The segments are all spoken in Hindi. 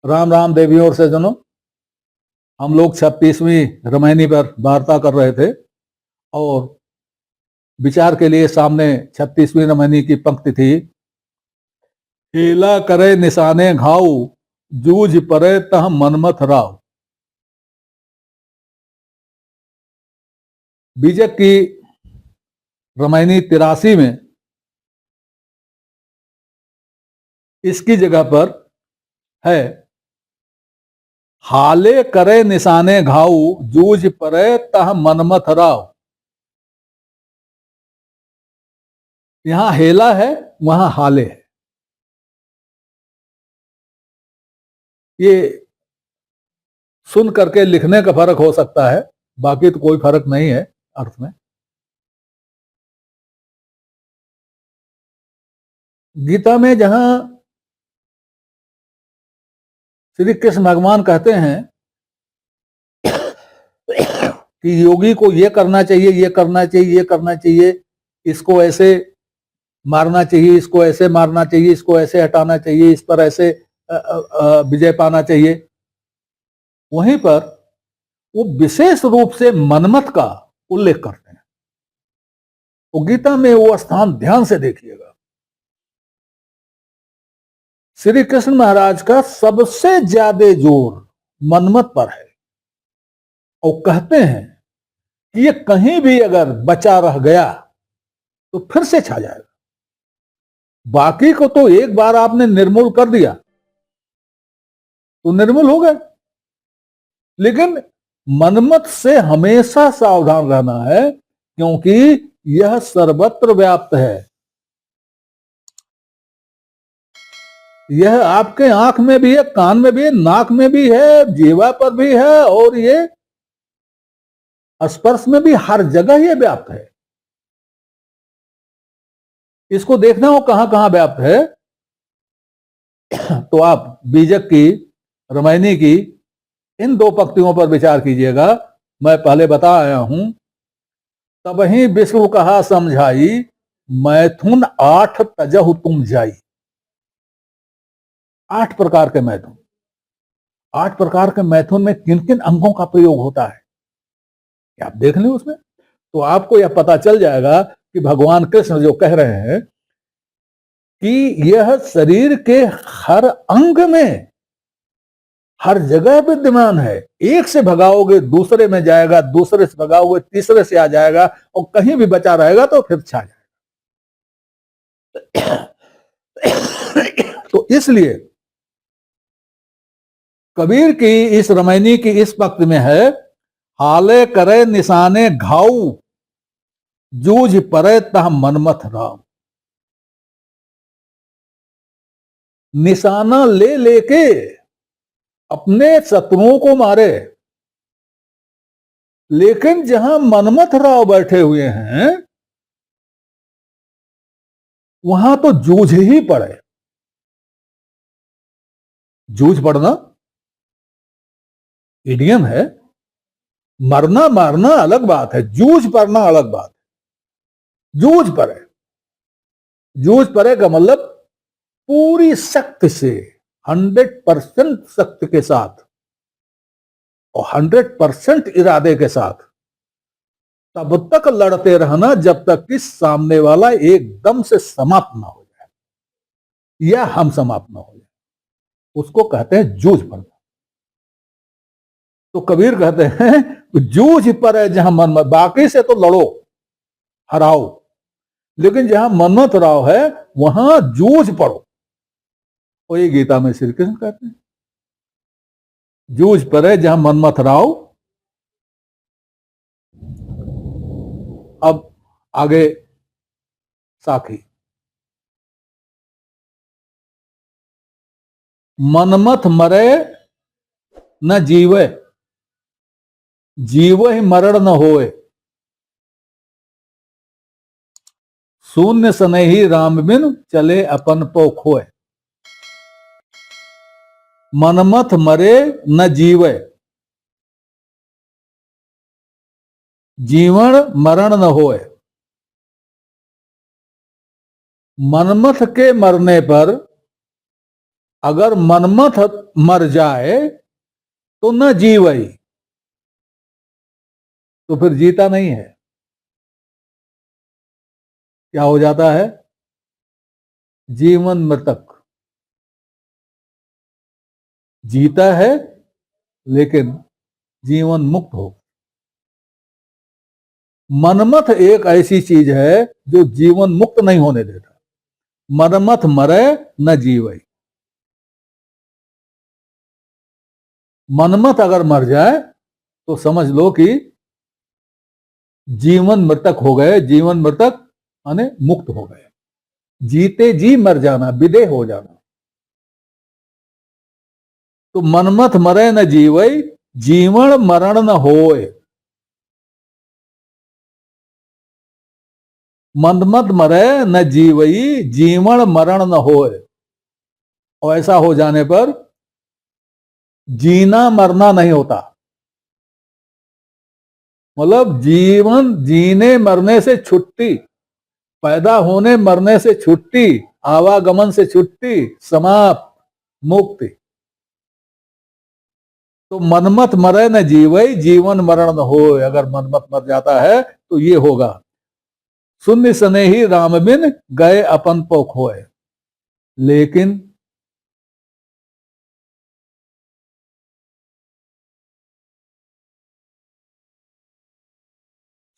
राम राम देवियों और सज्जनों। हम लोग 36वीं रामायणी पर वार्ता कर रहे थे और विचार के लिए सामने 36वीं रामायणी की पंक्ति थी, हेला करे निशाने घाव, जूझ परे तह मनमथ राव। बीजक की रामायणी 83 में इसकी जगह पर है, हाले करे निशाने घाव, जूझ परे तह मनमथ राव। यहां हेला है, वहां हाले है। ये सुन करके लिखने का फर्क हो सकता है, बाकी तो कोई फर्क नहीं है अर्थ में। गीता में जहां श्री कृष्ण भगवान कहते हैं कि योगी को ये करना चाहिए, ये करना चाहिए, ये करना चाहिए, इसको ऐसे मारना चाहिए, इसको ऐसे मारना चाहिए, इसको ऐसे हटाना चाहिए, इस पर ऐसे विजय पाना चाहिए, वहीं पर वो विशेष रूप से मनमथ का उल्लेख करते हैं। वो गीता में वो स्थान ध्यान से देखिएगा। श्री कृष्ण महाराज का सबसे ज्यादा जोर मनमथ पर है और कहते हैं कि ये कहीं भी अगर बचा रह गया तो फिर से छा जाएगा। बाकी को तो एक बार आपने निर्मूल कर दिया तो निर्मूल हो गए, लेकिन मनमथ से हमेशा सावधान रहना है, क्योंकि यह सर्वत्र व्याप्त है। यह आपके आंख में भी है, कान में भी है, नाक में भी है, जीवा पर भी है, और ये स्पर्श में भी, हर जगह ये व्याप्त है। इसको देखना हो कहां कहां व्याप्त है, तो आप बीजक की रामायणी की इन दो पंक्तियों पर विचार कीजिएगा। मैं पहले बता आया हूं, तबहि विष्णु कहा समझाई, मैथुन 8 तजहु तुम जाई। 8 प्रकार के मैथुन। 8 प्रकार के मैथुन में किन किन अंगों का प्रयोग होता है आप देख लें उसमें, तो आपको यह पता चल जाएगा कि भगवान कृष्ण जो कह रहे हैं कि यह शरीर के हर अंग में, हर जगह विद्यमान है। एक से भगाओगे दूसरे में जाएगा, दूसरे से भगाओगे तीसरे से आ जाएगा, और कहीं भी बचा रहेगा तो फिर छा जाएगा। तो इसलिए कबीर की इस रामायणी की इस पंक्ति में है, हाले करे निशाने घाव, जूझ परे तह मनमथ राव। निशाना ले लेके अपने शत्रुओं को मारे, लेकिन जहां मनमथ राव बैठे हुए हैं वहां तो जूझ ही पड़े। जूझ पड़ना इडियम है, मरना मारना अलग बात है, जूझ पड़ना अलग बात है। जूझ पड़े, जूझ पड़े का मतलब पूरी शक्ति से, 100% शक्ति के साथ और 100% इरादे के साथ तब तक लड़ते रहना जब तक कि सामने वाला एकदम से समाप्त ना हो जाए या हम समाप्त ना हो जाए, उसको कहते हैं जूझ पड़ना। तो कबीर कहते हैं जूझ पर है जहां मनमथ, बाकी से तो लड़ो हराओ, लेकिन जहां मनमथ राव है वहां जूझ पड़ो। और ये गीता में श्री कृष्ण कहते हैं जूझ पर है जहां मनमथ राव। अब आगे साखी, मनमथ मरे न जीवे, जीव ही मरण न होए, शून्य सनहि राम बिन चले अपन पो खोए। मनमथ मरे न जीवे, जीवन मरण न होए। मनमथ के मरने पर अगर मनमथ मर जाए तो न जीवई, तो फिर जीता नहीं है। क्या हो जाता है? जीवन मृतक। जीता है लेकिन जीवन मुक्त हो। मनमथ एक ऐसी चीज है जो जीवन मुक्त नहीं होने देता। मनमथ मरे न जीवे। मनमथ अगर मर जाए तो समझ लो कि जीवन मृतक हो गए। जीवन मृतक माने मुक्त हो गए। जीते जी मर जाना, विदेह हो जाना। तो मनमथ मरे न जीवई, जीवन मरण न होए। मनमथ मरे न जीवई, जीवन मरण न होए। और ऐसा हो जाने पर जीना मरना नहीं होता। मतलब जीवन जीने मरने से छुट्टी, पैदा होने मरने से छुट्टी, आवागमन से छुट्टी, समाप्त, मुक्ति। तो मनमथ मरे न जीवई, जीवन मरण न हो। अगर मनमथ मर जाता है तो ये होगा, शून्य सने ही राम बिन गए अपन पो खोए। लेकिन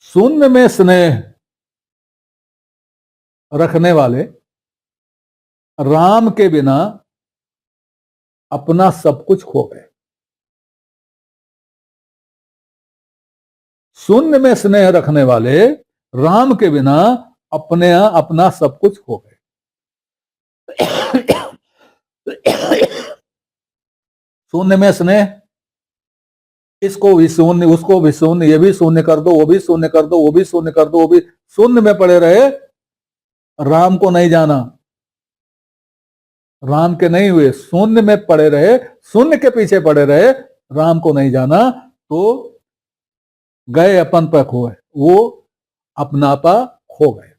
शून्य में स्नेह रखने वाले राम के बिना अपना सब कुछ खो गए। शून्य में स्नेह रखने वाले राम के बिना अपना सब कुछ खो गए। शून्य में स्नेह, इसको भी शून्य, उसको भी शून्य, ये भी शून्य कर दो, वो भी शून्य कर दो, वो भी शून्य कर दो, वो भी शून्य में पड़े रहे। राम को नहीं जाना, राम के नहीं हुए, शून्य में पड़े रहे, शून्य के पीछे पड़े रहे, राम को नहीं जाना। तो गए अपन पर खोए, वो अपनापा खो गए।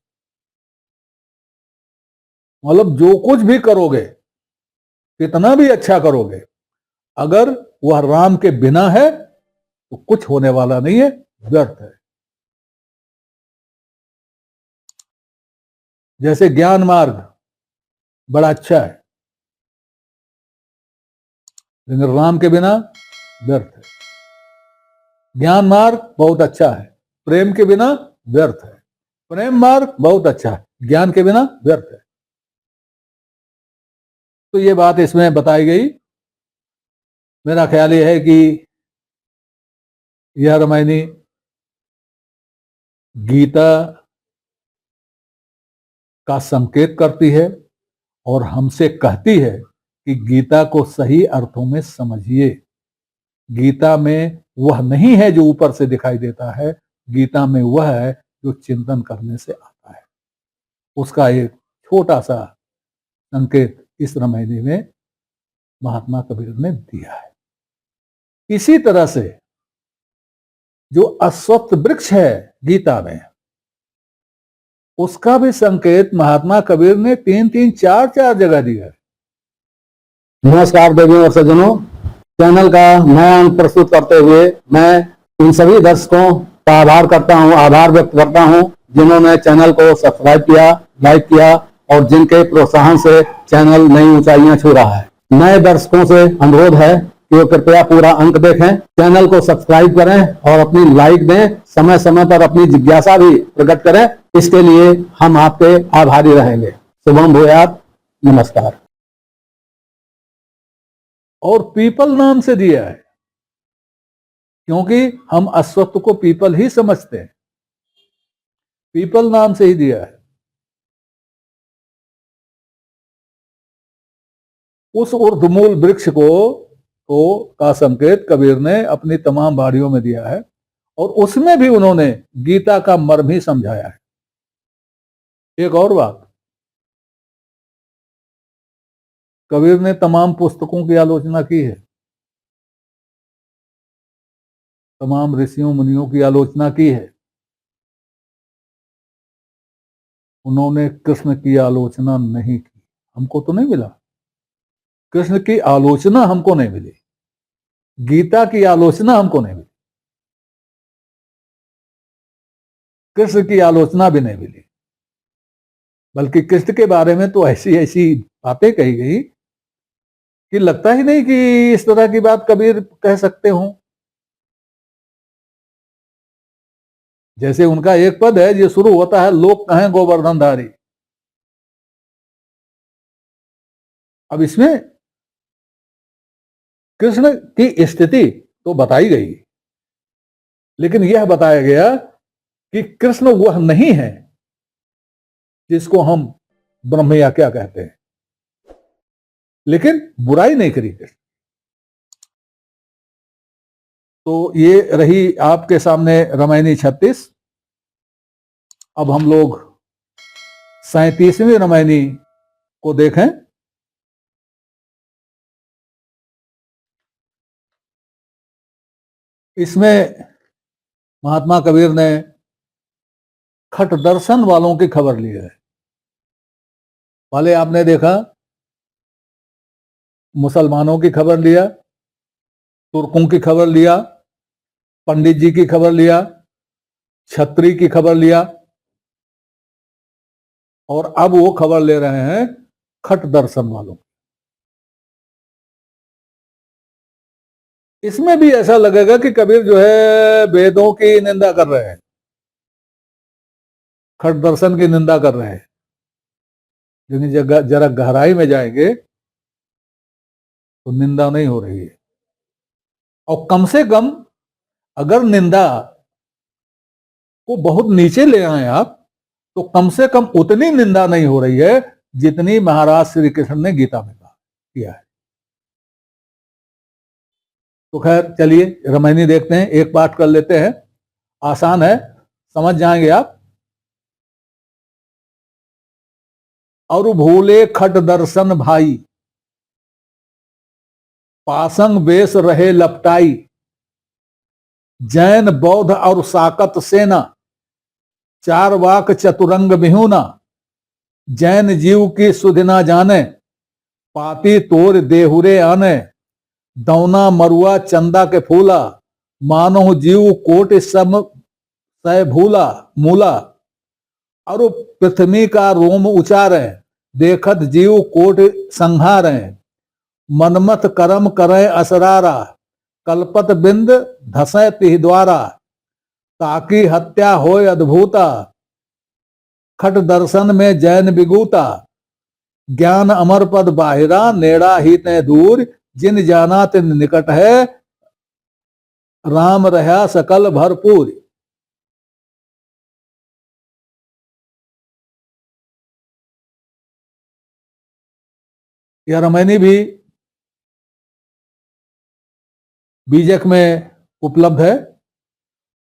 मतलब जो कुछ भी करोगे, कितना भी अच्छा करोगे, अगर वह राम के बिना है तो कुछ होने वाला नहीं है, व्यर्थ है। जैसे ज्ञान मार्ग बड़ा अच्छा है, लेकिन राम के बिना व्यर्थ है। ज्ञान मार्ग बहुत अच्छा है, प्रेम के बिना व्यर्थ है। प्रेम मार्ग बहुत अच्छा है, ज्ञान के बिना व्यर्थ है। तो ये बात इसमें बताई गई। मेरा ख्याल यह है कि यह रामायणी गीता का संकेत करती है और हमसे कहती है कि गीता को सही अर्थों में समझिए। गीता में वह नहीं है जो ऊपर से दिखाई देता है, गीता में वह है जो चिंतन करने से आता है। उसका एक छोटा सा संकेत इस रामायणी में महात्मा कबीर ने दिया है। इसी तरह से जो अश्वत्थ वृक्ष है गीता में, उसका भी संकेत महात्मा कबीर ने 3-3, 4-4 जगह दिया है। नमस्कार देवियों और सज्जनों, चैनल का नया अंक प्रस्तुत करते हुए मैं इन सभी दर्शकों का आभार व्यक्त करता हूं जिन्होंने चैनल को सब्सक्राइब किया, लाइक किया और जिनके प्रोत्साहन से चैनल नई ऊंचाइयां छू रहा है। नए दर्शकों से अनुरोध है कि वो कृपया पूरा अंक देखें, चैनल को सब्सक्राइब करें और अपनी लाइक दें। समय समय पर अपनी जिज्ञासा भी प्रकट करें, इसके लिए हम आपके आभारी रहेंगे। शुभम भूयात। नमस्कार। और पीपल नाम से दिया है क्योंकि हम अश्वत्थ को पीपल ही समझते हैं, पीपल नाम से ही दिया है। उस ऊर्ध्वमूल वृक्ष को का संकेत कबीर ने अपनी तमाम बाणियों में दिया है और उसमें भी उन्होंने गीता का मर्म ही समझाया है। एक और बात, कबीर ने तमाम पुस्तकों की आलोचना की है, तमाम ऋषियों मुनियों की आलोचना की है। उन्होंने कृष्ण की आलोचना नहीं की। हमको तो नहीं मिला। कृष्ण की आलोचना हमको नहीं मिली, गीता की आलोचना हमको नहीं मिली, कृष्ण की आलोचना भी नहीं मिली, बल्कि कृष्ण के बारे में तो ऐसी ऐसी बातें कही गई कि लगता ही नहीं कि इस तरह की बात कबीर कह सकते हो। जैसे उनका एक पद है जो शुरू होता है, लोग कहें गोवर्धनधारी। अब इसमें कृष्ण की स्थिति तो बताई गई, लेकिन यह बताया गया कि कृष्ण वह नहीं है जिसको हम ब्रह्म या क्या कहते हैं, लेकिन बुराई नहीं करी कृष्ण। तो ये रही आपके सामने रामायणी 36। अब हम लोग 37वीं रामायणी को देखें। इसमें महात्मा कबीर ने खट दर्शन वालों की खबर ली है। पहले आपने देखा मुसलमानों की खबर लिया, तुर्कों की खबर लिया, पंडित जी की खबर लिया, छत्री की खबर लिया, और अब वो खबर ले रहे हैं खट दर्शन वालों। इसमें भी ऐसा लगेगा कि कबीर जो है वेदों की निंदा कर रहे हैं, खट दर्शन की निंदा कर रहे हैं। लेकिन जरा गहराई में जाएंगे तो निंदा नहीं हो रही है, और कम से कम अगर निंदा को बहुत नीचे ले आए आप, तो कम से कम उतनी निंदा नहीं हो रही है जितनी महाराज श्री कृष्ण ने गीता में किया है। तो खैर चलिए रामायणी देखते हैं, एक पाठ कर लेते हैं, आसान है, समझ जाएंगे आप। और भूले खट दर्शन भाई, पासंग बेस रहे लपटाई, जैन बौद्ध और साकत सेना, चार वाक चतुरंग बिहुना, जैन जीव की सुध ना जाने, पाती तोर देहुरे आने, दौना मरुआ चंदा के फूला, मानो जीव कोट सम सह भूला मूला, और पृथ्वी का रोम उचारे, देखत जीव कोट संहारे, मनमत करम करे असरारा, कल्पत बिंद धसे तिह द्वारा, ताकि हत्या होय अद्भुता, खट दर्शन में जैन बिगूता, ज्ञान अमर पद बाहिरा, नेड़ा ही ते दूर, जिन जाना तिन निकट है, राम रहा सकल भरपूर। यह रामायणी भी बीजक में उपलब्ध है,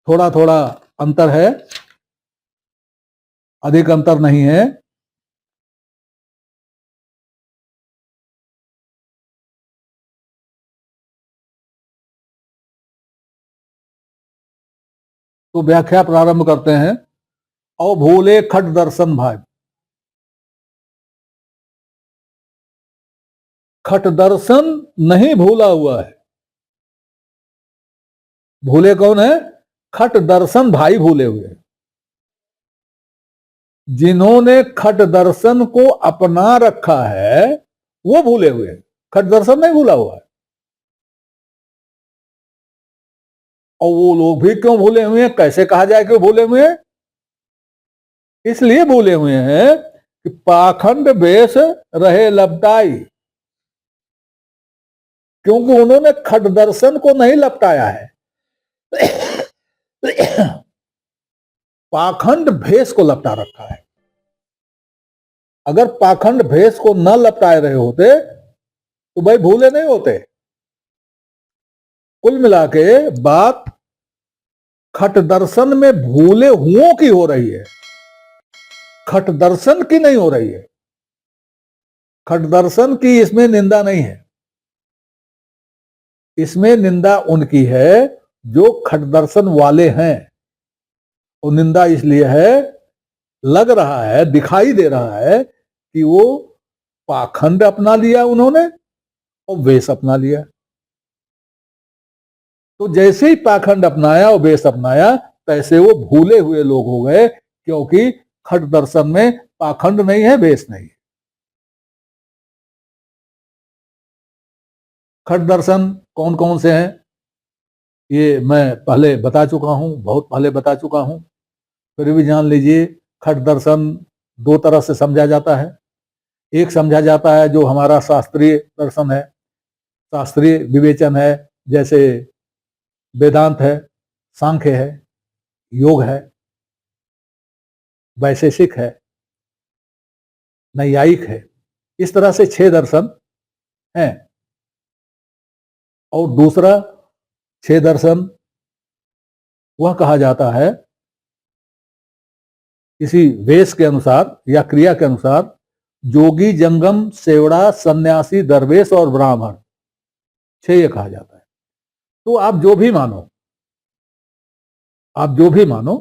थोड़ा थोड़ा अंतर है, अधिक अंतर नहीं है। तो व्याख्या प्रारंभ करते हैं। और भूले खट दर्शन भाई, खट दर्शन नहीं भूला हुआ है। भूले कौन है? खट दर्शन भाई भूले हुए हैं। जिन्होंने खट दर्शन को अपना रखा है वो भूले हुए हैं, खट दर्शन नहीं भूला हुआ है। और वो लोग भी क्यों भूले हुए हैं, कैसे कहा जाए कि भूले हुए हैं? इसलिए भूले हुए हैं कि पाखंड वेश रहे लपटाई, क्योंकि उन्होंने खट दर्शन को नहीं लपटाया है, पाखंड भेष को लपटा रखा है। अगर पाखंड भेष को न लपटाए रहे होते तो भाई भूले नहीं होते। कुल मिला के बात खट दर्शन में भूले हुओं की हो रही है, खट दर्शन की नहीं हो रही है। खट दर्शन की इसमें निंदा नहीं है, इसमें निंदा उनकी है जो खट दर्शन वाले हैं। और निंदा इसलिए है, लग रहा है, दिखाई दे रहा है कि वो पाखंड अपना लिया उन्होंने और वेश अपना लिया। तो जैसे ही पाखंड अपनाया और वेश अपनाया, तैसे वो भूले हुए लोग हो गए, क्योंकि खट दर्शन में पाखंड नहीं है, वेश नहीं है। खट दर्शन कौन कौन से हैं, ये मैं पहले बता चुका हूं, बहुत पहले बता चुका हूं, फिर भी जान लीजिए। खट दर्शन दो तरह से समझा जाता है। एक समझा जाता है जो हमारा शास्त्रीय दर्शन है, शास्त्रीय विवेचन है, जैसे वेदांत है, सांख्य है, योग है, वैशेषिक है, नैयायिक है। इस तरह से 6 दर्शन हैं। और दूसरा 6 दर्शन वह कहा जाता है किसी वेश के अनुसार या क्रिया के अनुसार, जोगी, जंगम, सेवड़ा, सन्यासी, दरवेश और ब्राह्मण, 6 ये कहा जाता है। तो आप जो भी मानो, आप जो भी मानो,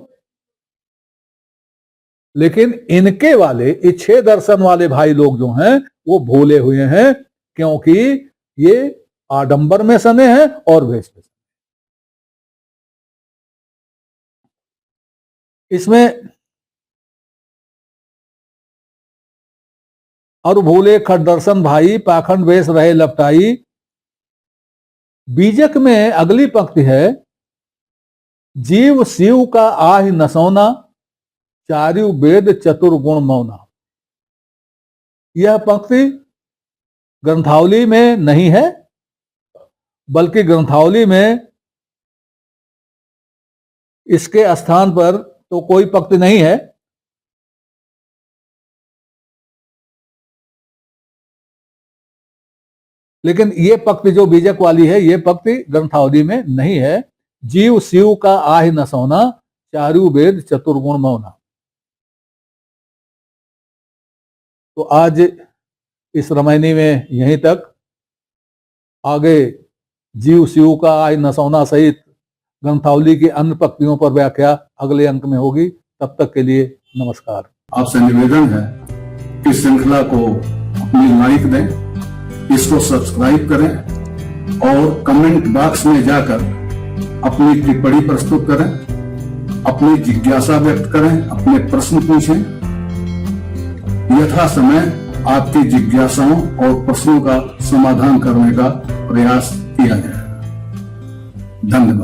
लेकिन इनके वाले, ये 6 दर्शन वाले भाई लोग जो हैं वो भूले हुए हैं, क्योंकि ये आडंबर में सने हैं और वेश में। इसमें और भूले खट दर्शन भाई, पाखंड वेश रहे लपटाई। बीजक में अगली पंक्ति है, जीव शिव का आह नसौना, चारु वेद चतुर्गुण मौना। यह पंक्ति ग्रंथावली में नहीं है, बल्कि ग्रंथावली में इसके स्थान पर तो कोई पंक्ति नहीं है, लेकिन ये पंक्ति जो बीजक वाली है, ये पंक्ति ग्रंथावली में नहीं है। जीव शिव का आह न सोना, चारु वेद चतुर्गुण मौना। तो आज इस रामायणी में यहीं तक। आगे जीव शिव का आह न सोना सहित ग्रंथावली की अन्य पंक्तियों पर व्याख्या अगले अंक में होगी। तब तक के लिए नमस्कार। आपसे निवेदन है कि श्रृंखला को अपनी लाइक दें, इसको सब्सक्राइब करें और कमेंट बॉक्स में जाकर अपनी टिप्पणी प्रस्तुत करें, अपनी जिज्ञासा व्यक्त करें, अपने प्रश्न पूछें। यथा समय आपकी जिज्ञासाओं और प्रश्नों का समाधान करने का प्रयास किया जाए। धन्यवाद।